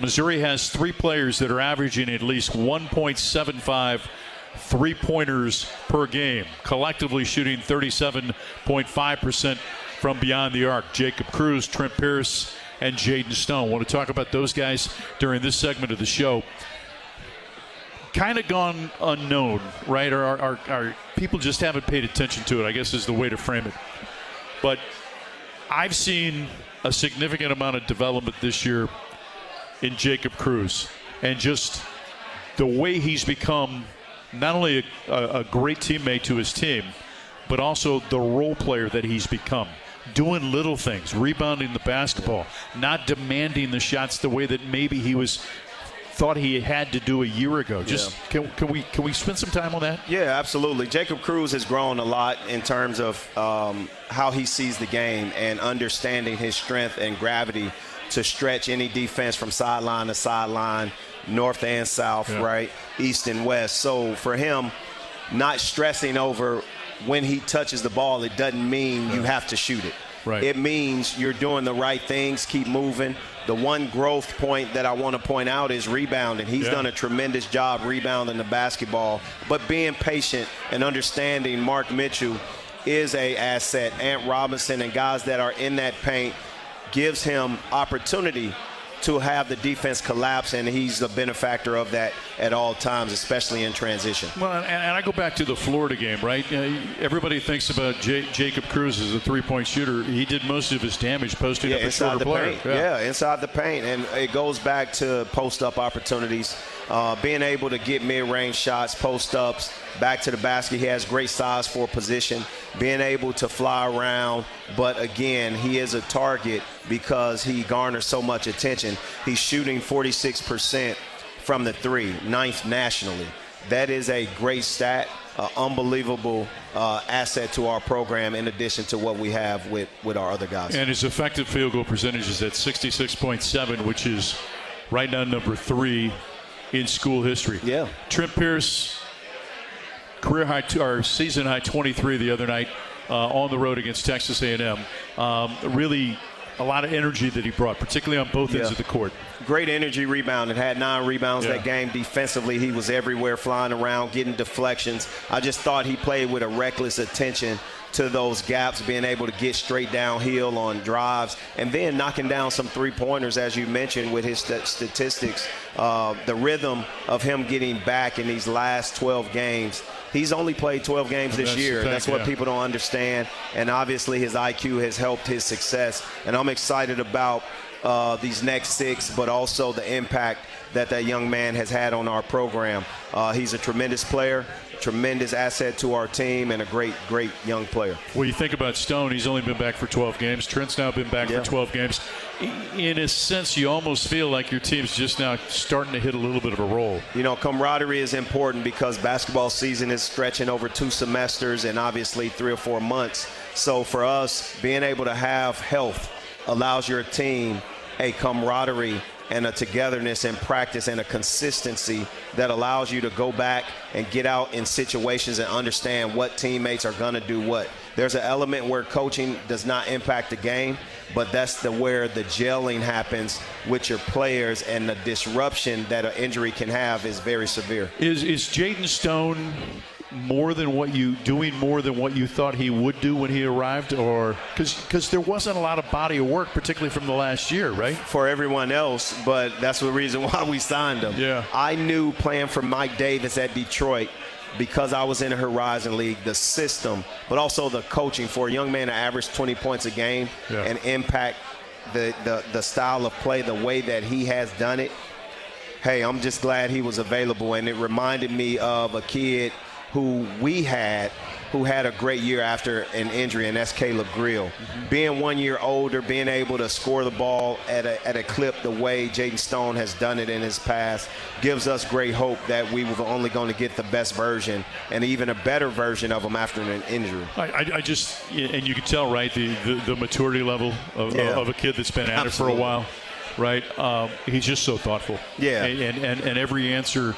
Missouri has 3 players that are averaging at least 1.75 3-pointers per game, collectively shooting 37.5% from beyond the arc. Jacob Cruz, Trent Pierce, and Jaden Stone. Want to talk about those guys during this segment of the show. Kind of gone unknown, right? Or our people just haven't paid attention to it, I guess is the way to frame it. But I've seen a significant amount of development this year in Jacob Cruz, and just the way he's become not only a great teammate to his team, but also the role player that he's become. Doing little things, rebounding the basketball, not demanding the shots the way that maybe he thought he had to do a year ago. Just can we spend some time on that? Yeah, absolutely. Jacob Cruz has grown a lot in terms of how he sees the game and understanding his strength and gravity to stretch any defense from sideline to sideline, north and south, right, east and west. So for him, not stressing over when he touches the ball, it doesn't mean you have to shoot it. Right. It means you're doing the right things, keep moving. The one growth point that I want to point out is rebounding. He's done a tremendous job rebounding the basketball, but being patient and understanding Mark Mitchell is a asset. Ant Robinson and guys that are in that paint gives him opportunity to have the defense collapse, and he's the benefactor of that at all times, especially in transition. Well, and I go back to the Florida game, right? Everybody thinks about Jacob Cruz as a three-point shooter. He did most of his damage posting up a shorter player. Inside the paint, and it goes back to post-up opportunities, being able to get mid-range shots, post-ups, back to the basket. He has great size for position, being able to fly around, but again, he is a target because he garners so much attention. He's shooting 46% from the three, 9th nationally. That is a great stat, unbelievable asset to our program in addition to what we have with our other guys. And his effective field goal percentage is at 66.7, which is right now number 3 in school history. Yeah. Trent Pierce, career high, or season high 23 the other night on the road against Texas A&M. Really a lot of energy that he brought, particularly on both ends of the court. Great energy rebound. It had 9 rebounds that game. Defensively, he was everywhere, flying around, getting deflections. I just thought he played with a reckless attention to those gaps, being able to get straight downhill on drives, and then knocking down some three-pointers, as you mentioned, with his statistics. The rhythm of him getting back in these last 12 games. He's only played 12 games this year. That's what people don't understand. And obviously his IQ has helped his success. And I'm excited about these next 6, but also the impact that young man has had on our program. He's a tremendous player, tremendous asset to our team, and a great, great young player. Well, you think about Stone, he's only been back for 12 games. Trent's now been back for 12 games. In a sense, you almost feel like your team's just now starting to hit a little bit of a roll. You know, camaraderie is important because basketball season is stretching over 2 semesters and obviously 3 or 4 months. So for us, being able to have health allows your team a camaraderie and a togetherness in practice and a consistency that allows you to go back and get out in situations and understand what teammates are going to do what. There's an element where coaching does not impact the game, but that's where the gelling happens with your players, and the disruption that an injury can have is very severe. Is Jaden Stone doing more than what you thought he would do when he arrived, or because there wasn't a lot of body of work, particularly from the last year, right? For everyone else, but that's the reason why we signed him. Yeah. I knew playing for Mike Davis at Detroit, because I was in the Horizon League, the system, but also the coaching for a young man to average 20 points a game and impact the style of play the way that he has done it. Hey, I'm just glad he was available, and it reminded me of a kid who had a great year after an injury, and that's Caleb Grill. Being 1 year older, being able to score the ball at a clip the way Jaden Stone has done it in his past gives us great hope that we were only going to get the best version and even a better version of him after an injury. I just, and you can tell, right, the maturity level of a kid that's been at it for a while, right? He's just so thoughtful. Yeah. And every answer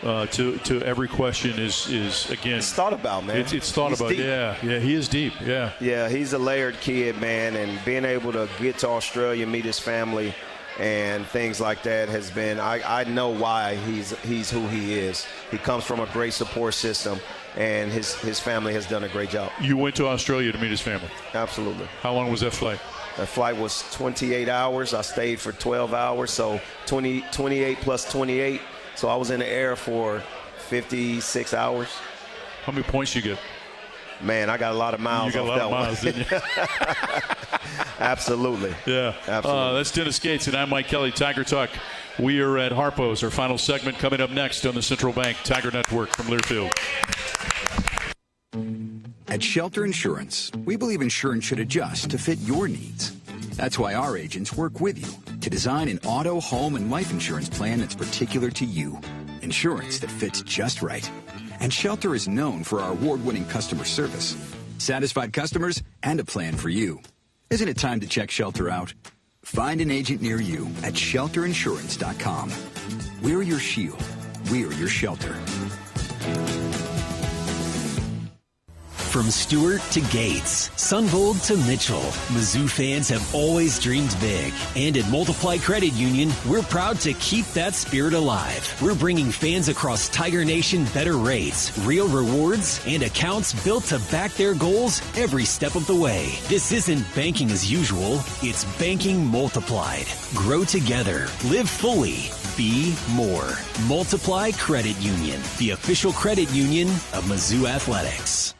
to every question is again, it's thought about, man. It's thought about. Deep. Yeah, he is deep. Yeah, he's a layered kid, man, and being able to get to Australia, meet his family, and things like that has been, I know why he's who he is. He comes from a great support system, and his family has done a great job. You went to Australia to meet his family? Absolutely. How long was that flight? That flight was 28 hours. I stayed for 12 hours, so 28 plus 28. So I was in the air for 56 hours. How many points you get? Man, I got a lot of miles. You got a lot of miles, didn't you? Absolutely. Yeah. Absolutely. That's Dennis Gates, and I'm Mike Kelly. Tiger Talk. We are at Harpo's. Our final segment coming up next on the Central Bank Tiger Network from Learfield. At Shelter Insurance, we believe insurance should adjust to fit your needs. That's why our agents work with you to design an auto, home, and life insurance plan that's particular to you. Insurance that fits just right. And Shelter is known for our award-winning customer service, satisfied customers, and a plan for you. Isn't it time to check Shelter out? Find an agent near you at shelterinsurance.com. We're your shield. We're your shelter. From Stewart to Gates, Sunvold to Mitchell, Mizzou fans have always dreamed big. And at Multiply Credit Union, we're proud to keep that spirit alive. We're bringing fans across Tiger Nation better rates, real rewards, and accounts built to back their goals every step of the way. This isn't banking as usual, it's banking multiplied. Grow together, live fully, be more. Multiply Credit Union, the official credit union of Mizzou Athletics.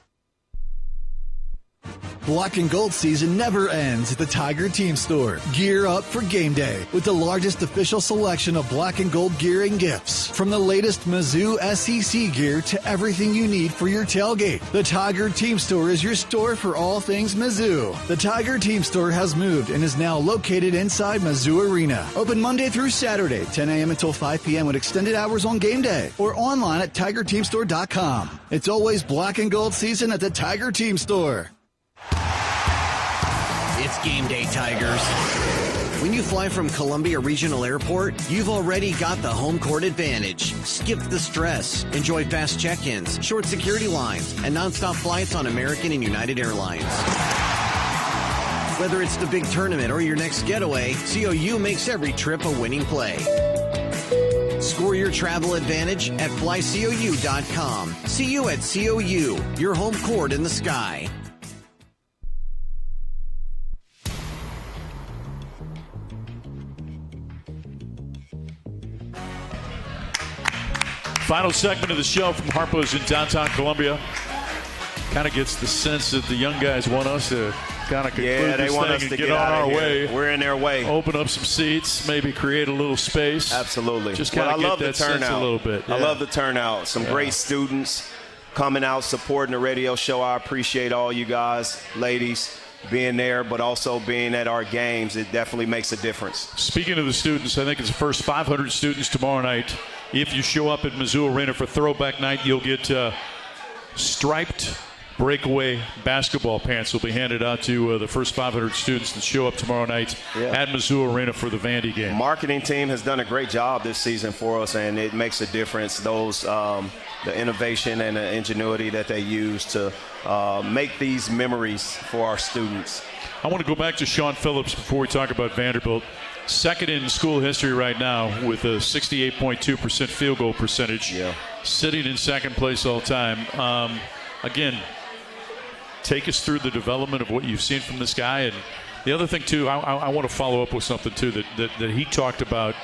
Black and gold season never ends at the Tiger Team Store. Gear up for game day with the largest official selection of black and gold gear and gifts. From the latest Mizzou SEC gear to everything you need for your tailgate. The Tiger Team Store is your store for all things Mizzou. The Tiger Team Store has moved and is now located inside Mizzou Arena. Open Monday through Saturday, 10 a.m. until 5 p.m. with extended hours on game day or online at TigerTeamStore.com. It's always black and gold season at the Tiger Team Store. It's game day, Tigers. When you fly from Columbia Regional Airport, you've already got the home court advantage. Skip the stress. Enjoy fast check-ins, short security lines, and nonstop flights on American and United Airlines. Whether it's the big tournament or your next getaway, COU makes every trip a winning play. Score your travel advantage at flycou.com. See you at COU, your home court in the sky. Final segment of the show from Harpo's in downtown Columbia. Kind of gets the sense that the young guys want us to kind of conclude they this want thing us and to get get on out our of here. way. We're in their way. Open up some seats, maybe create a little space. Absolutely. Just kind of get that sense a little bit. I love the turnout. Some great students coming out, supporting the radio show. I appreciate all you guys, ladies, being there, but also being at our games. It definitely makes a difference. Speaking of the students, I think it's the first 500 students tomorrow night. If you show up at Mizzou Arena for Throwback Night, you'll get striped breakaway basketball pants will be handed out to the first 500 students that show up tomorrow night at Mizzou Arena for the Vandy game. Marketing team has done a great job this season for us, and it makes a difference. Those the innovation and the ingenuity that they use to make these memories for our students. I want to go back to Sean Phillips before we talk about Vanderbilt. Second in school history right now with a 68.2% field goal percentage. Sitting in second place all time. Again, take us through the development of what you've seen from this guy. And the other thing, too, I want to follow up with something, too, that he talked about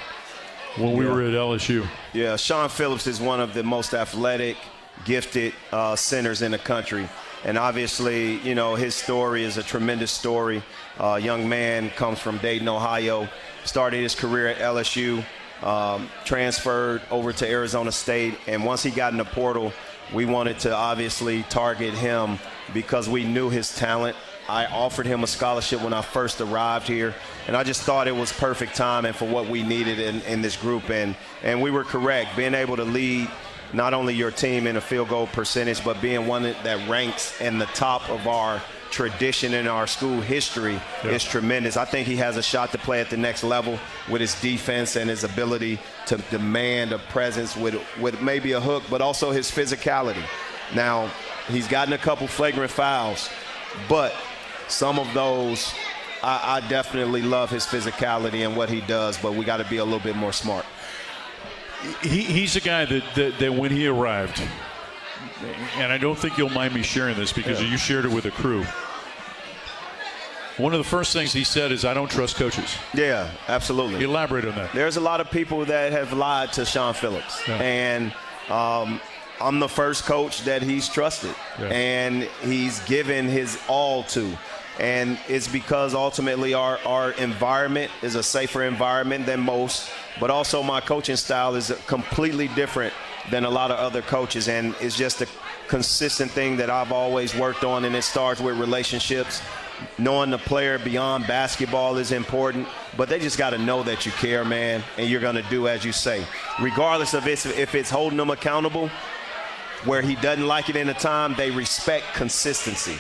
when we were at LSU. Yeah, Sean Phillips is one of the most athletic, gifted centers in the country. And obviously, you know, his story is a tremendous story. Young man comes from Dayton, Ohio, started his career at LSU, transferred over to Arizona State. And once he got in the portal, we wanted to obviously target him because we knew his talent. I offered him a scholarship when I first arrived here, and I just thought it was perfect timing for what we needed in this group. And we were correct. Being able to lead not only your team in a field goal percentage, but being one that ranks in the top of our tradition in our school history is tremendous. I think he has a shot to play at the next level with his defense and his ability to demand a presence with maybe a hook, but also his physicality. Now, he's gotten a couple flagrant fouls, but some of those I definitely love his physicality and what he does, but we got to be a little bit more smart. He's a guy that when he arrived, and I don't think you'll mind me sharing this because you shared it with the crew. One of the first things he said is, I don't trust coaches. Yeah, absolutely. Elaborate on that. There's a lot of people that have lied to Sean Phillips. Yeah. And I'm the first coach that he's trusted. Yeah. And he's given his all to. And it's because ultimately our environment is a safer environment than most. But also my coaching style is completely different than a lot of other coaches. And it's just a consistent thing that I've always worked on. And it starts with relationships. Knowing the player beyond basketball is important, but they just got to know that you care, man, and you're going to do as you say. Regardless of if it's holding them accountable, where he doesn't like it in a time, they respect consistency.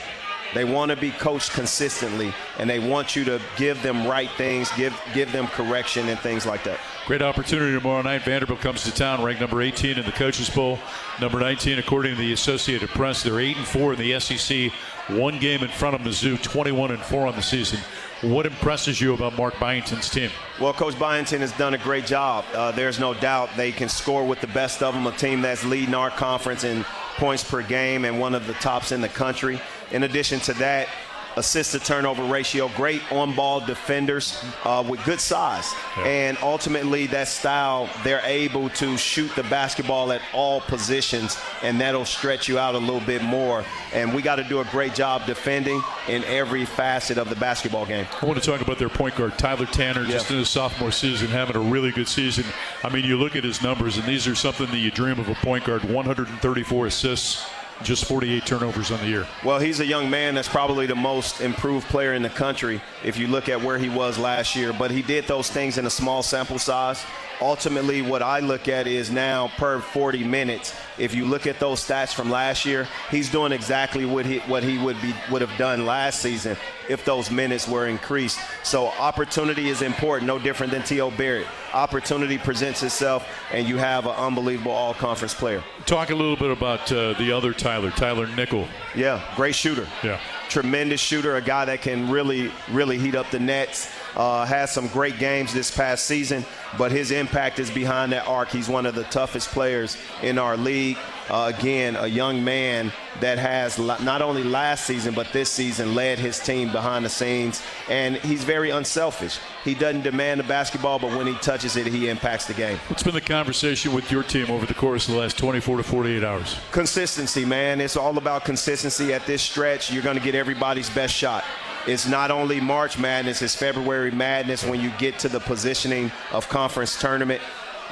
They want to be coached consistently, and they want you to give them right things, give them correction and things like that. Great opportunity tomorrow night. Vanderbilt comes to town, ranked number 18 in the Coaches Poll, number 19 according to the Associated Press. They're 8-4 in the SEC, one game in front of Mizzou, 21-4 on the season. What impresses you about Mark Byington's team? Well, Coach Byington has done a great job. There's no doubt they can score with the best of them, a team that's leading our conference in points per game and one of the tops in the country. In addition to that, assist-to-turnover ratio, great on-ball defenders with good size. Yeah. And ultimately, that style, they're able to shoot the basketball at all positions, and that'll stretch you out a little bit more. And we got to do a great job defending in every facet of the basketball game. I want to talk about their point guard, Tyler Tanner, just in his sophomore season, having a really good season. I mean, you look at his numbers, and these are something that you dream of a point guard, 134 assists. Just 48 turnovers on the year. Well, he's a young man that's probably the most improved player in the country if you look at where he was last year. But he did those things in a small sample size. Ultimately, what I look at is now per 40 minutes. If you look at those stats from last year, he's doing exactly what he would have done last season if those minutes were increased. So opportunity is important, no different than Tio Barrett. Opportunity presents itself, and you have an unbelievable all-conference player. Talk a little bit about the other Tyler Nickel. Yeah, great shooter. Yeah. Tremendous shooter, a guy that can really, really heat up the nets. Has some great games this past season, but his impact is behind that arc. He's one of the toughest players in our league. Again, a young man that has not only last season but this season led his team behind the scenes, and he's very unselfish. He doesn't demand the basketball, but when he touches it, he impacts the game. What's been the conversation with your team over the course of the last 24 to 48 hours? Consistency, man. It's all about consistency. At this stretch, you're going to get everybody's best shot. It's not only March Madness, it's February Madness when you get to the positioning of conference tournament.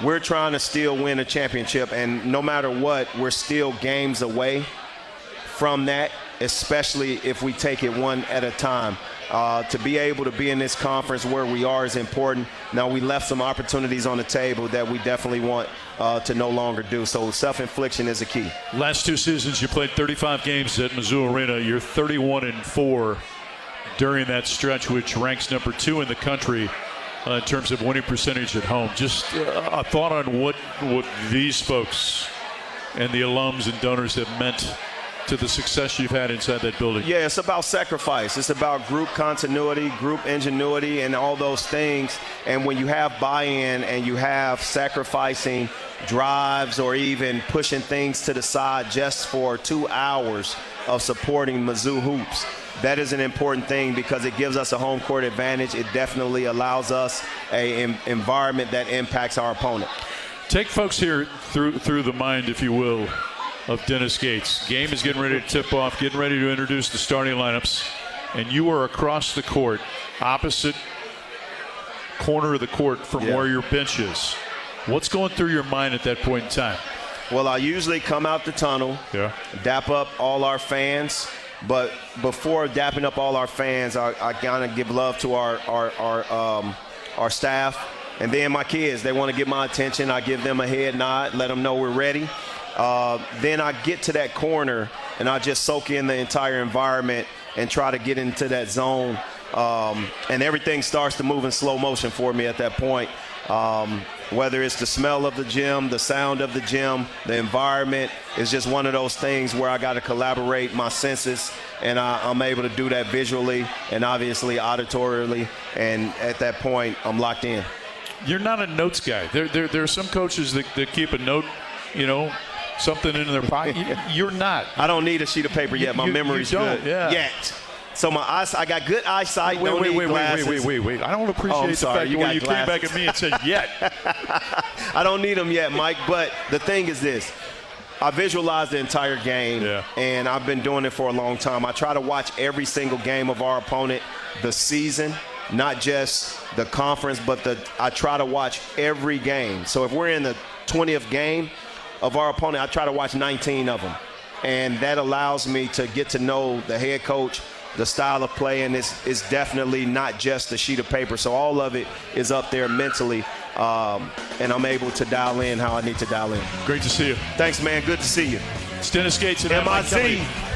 We're trying to still win a championship, and no matter what, we're still games away from that, especially if we take it one at a time. To be able to be in this conference where we are is important. Now, we left some opportunities on the table that we definitely want to no longer do. So self-infliction is a key. Last two seasons, you played 35 games at Mizzou Arena. You're 31-4 during that stretch, which ranks number 2 in the country in terms of winning percentage at home. Just a thought on what these folks and the alums and donors have meant to the success you've had inside that building. Yeah, it's about sacrifice. It's about group continuity, group ingenuity, and all those things. And when you have buy-in and you have sacrificing drives or even pushing things to the side just for 2 hours of supporting Mizzou hoops, that is an important thing because it gives us a home court advantage. It definitely allows us an environment that impacts our opponent. Take folks here through the mind, if you will, of Dennis Gates. Game is getting ready to tip off, getting ready to introduce the starting lineups, and you are across the court, opposite corner of the court from where your bench is. What's going through your mind at that point in time? Well, I usually come out the tunnel, dap up all our fans. But before dapping up all our fans, I kind of give love to our staff. And then my kids, they want to get my attention. I give them a head nod, let them know we're ready. Then I get to that corner, and I just soak in the entire environment and try to get into that zone and everything starts to move in slow motion for me at that point. Whether it's the smell of the gym, the sound of the gym, the environment, it's just one of those things where I got to collaborate my senses, and I'm able to do that visually and obviously auditorily, and at that point, I'm locked in. You're not a notes guy. There are some coaches that keep a note, something in their pocket. You're not. I don't need a sheet of paper yet. My memory's good. Yeah. Yet. So my eyes, I got good eyesight. Wait. I don't appreciate the fact that when you came back at me and said yet. I don't need them yet, Mike. But the thing is this. I visualize the entire game, and I've been doing it for a long time. I try to watch every single game of our opponent, the season, not just the conference, but I try to watch every game. So if we're in the 20th game of our opponent, I try to watch 19 of them. And that allows me to get to know the head coach, the style of play, and it's definitely not just a sheet of paper. So all of it is up there mentally, and I'm able to dial in how I need to dial in. Great to see you. Thanks, man. Good to see you. It's Dennis Gates and MIZ.